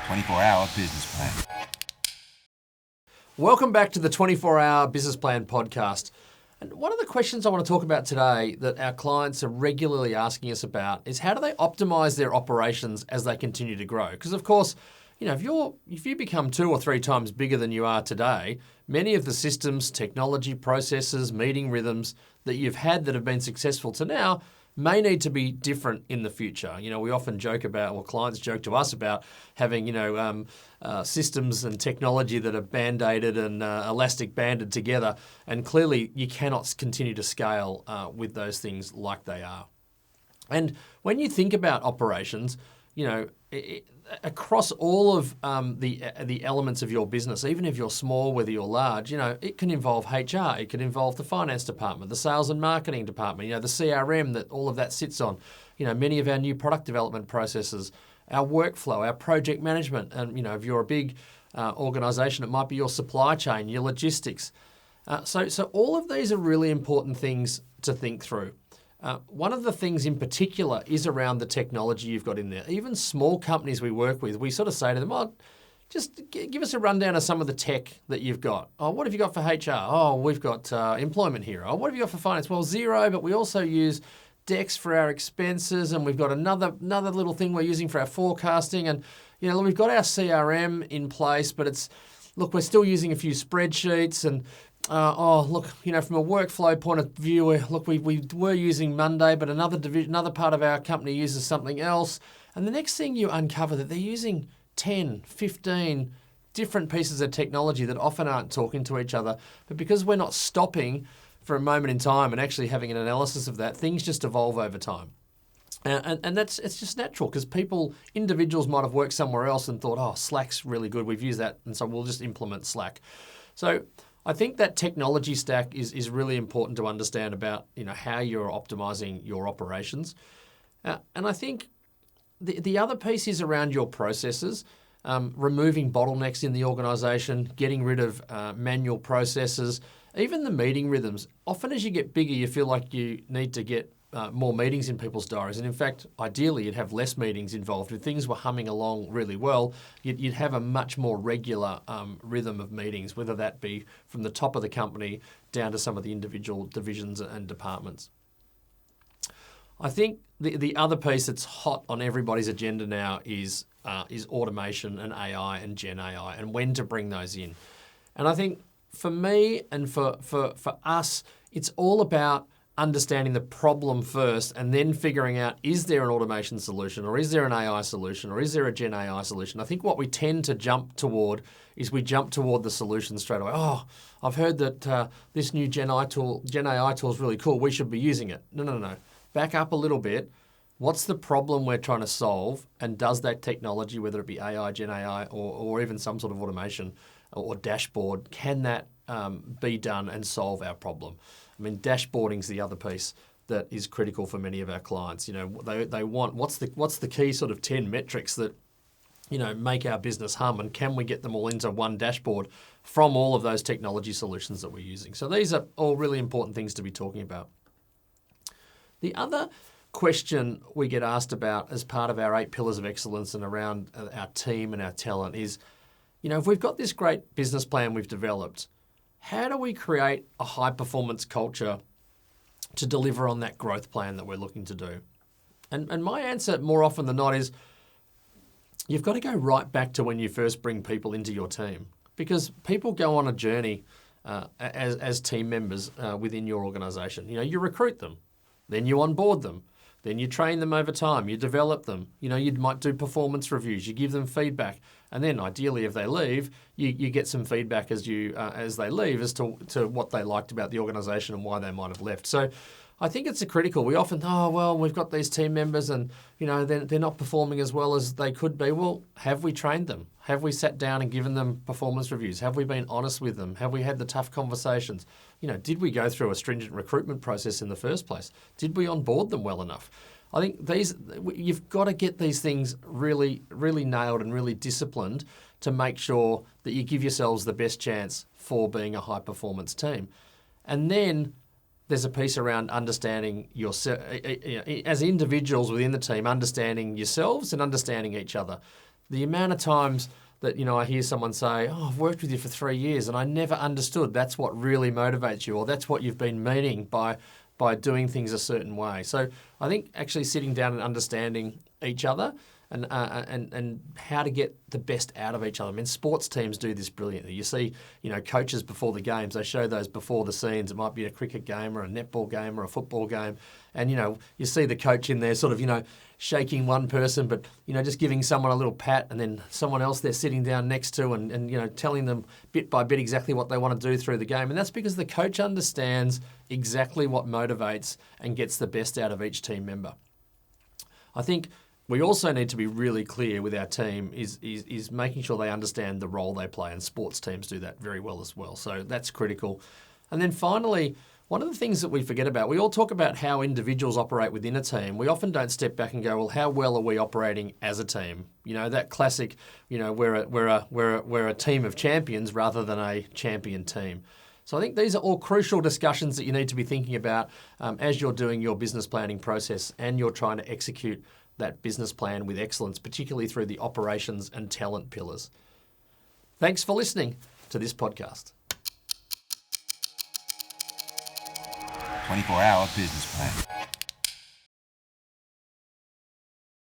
24-hour business plan. Welcome back to the 24-hour business plan podcast. And one of the questions I want to talk about today that our clients are regularly asking us about is how do they optimize their operations as they continue to grow? Because of course, if you become 2 or 3 times bigger than you are today, many of the systems, technology, processes, meeting rhythms that you've had that have been successful to now may need to be different in the future. We often joke about, or clients joke to us about having, systems and technology that are band-aided and elastic banded together. And clearly you cannot continue to scale with those things like they are. And when you think about operations, across all of the elements of your business, even if you're small, whether you're large, it can involve HR, it can involve the finance department, the sales and marketing department, the CRM that all of that sits on, many of our new product development processes, our workflow, our project management, and if you're a big organisation, it might be your supply chain, your logistics. So all of these are really important things to think through. One of the things in particular is around the technology you've got in there. Even small companies we work with, we sort of say to them, just give us a rundown of some of the tech that you've got. Oh, what have you got for HR? Oh, we've got Employment Hero. Oh, what have you got for finance? Well, Xero, but we also use Dex for our expenses, and we've got another little thing we're using for our forecasting. And, we've got our CRM in place, but we're still using a few spreadsheets and from a workflow point of view, we were using Monday, but another part of our company uses something else. And the next thing you uncover that they're using 10, 15 different pieces of technology that often aren't talking to each other. But because we're not stopping for a moment in time and actually having an analysis of that, things just evolve over time. And it's just natural because individuals might have worked somewhere else and thought, Slack's really good. We've used that, and so we'll just implement Slack. So I think that technology stack is really important to understand about how you're optimizing your operations. And I think the other piece is around your processes, removing bottlenecks in the organization, getting rid of manual processes, even the meeting rhythms. Often as you get bigger, you feel like you need to get more meetings in people's diaries. And in fact, ideally, you'd have less meetings involved. If things were humming along really well, you'd have a much more regular rhythm of meetings, whether that be from the top of the company down to some of the individual divisions and departments. I think the other piece that's hot on everybody's agenda now is automation and AI and Gen AI and when to bring those in. And I think for me and for us, it's all about understanding the problem first and then figuring out, is there an automation solution or is there an AI solution or is there a Gen AI solution? I think what we tend to jump toward is the solution straight away. Oh, I've heard that this new Gen AI tool is really cool. We should be using it. No. Back up a little bit. What's the problem we're trying to solve? And does that technology, whether it be AI, Gen AI, or even some sort of automation or dashboard, can that be done and solve our problem? I mean, dashboarding is the other piece that is critical for many of our clients. They want what's the key sort of 10 metrics that make our business hum, and can we get them all into one dashboard from all of those technology solutions that we're using? So these are all really important things to be talking about. The other question we get asked about as part of our 8 pillars of excellence and around our team and our talent is, if we've got this great business plan we've developed, how do we create a high-performance culture to deliver on that growth plan that we're looking to do? And my answer more often than not is you've got to go right back to when you first bring people into your team, because people go on a journey as team members within your organisation. You recruit them, then you onboard them, then you train them over time, you develop them. You might do performance reviews, you give them feedback, and then ideally, if they leave, you get some feedback as they leave as to what they liked about the organisation and why they might have left. So I think it's critical. We often, we've got these team members and, they're not performing as well as they could be. Well, have we trained them? Have we sat down and given them performance reviews? Have we been honest with them? Have we had the tough conversations? Did we go through a stringent recruitment process in the first place? Did we onboard them well enough? I think you've got to get these things really, really nailed and really disciplined to make sure that you give yourselves the best chance for being a high performance team. And then there's a piece around understanding yourself, as individuals within the team, understanding yourselves and understanding each other. The amount of times that, I hear someone say, oh, I've worked with you for 3 years and I never understood that's what really motivates you, or that's what you've been meaning by doing things a certain way. So I think actually sitting down and understanding each other and how to get the best out of each other. I mean, sports teams do this brilliantly. You see, coaches before the games, they show those before the scenes. It might be a cricket game or a netball game or a football game. And, you see the coach in there sort of, shaking one person, but, just giving someone a little pat, and then someone else they're sitting down next to and telling them bit by bit exactly what they want to do through the game. And that's because the coach understands exactly what motivates and gets the best out of each team member. I think we also need to be really clear with our team is making sure they understand the role they play, and sports teams do that very well as well. So that's critical. And then finally, one of the things that we forget about, we all talk about how individuals operate within a team. We often don't step back and go, well, how well are we operating as a team? That classic, we're a team of champions rather than a champion team. So I think these are all crucial discussions that you need to be thinking about as you're doing your business planning process and you're trying to execute that business plan with excellence, particularly through the operations and talent pillars. Thanks for listening to this podcast. 24-hour business plan.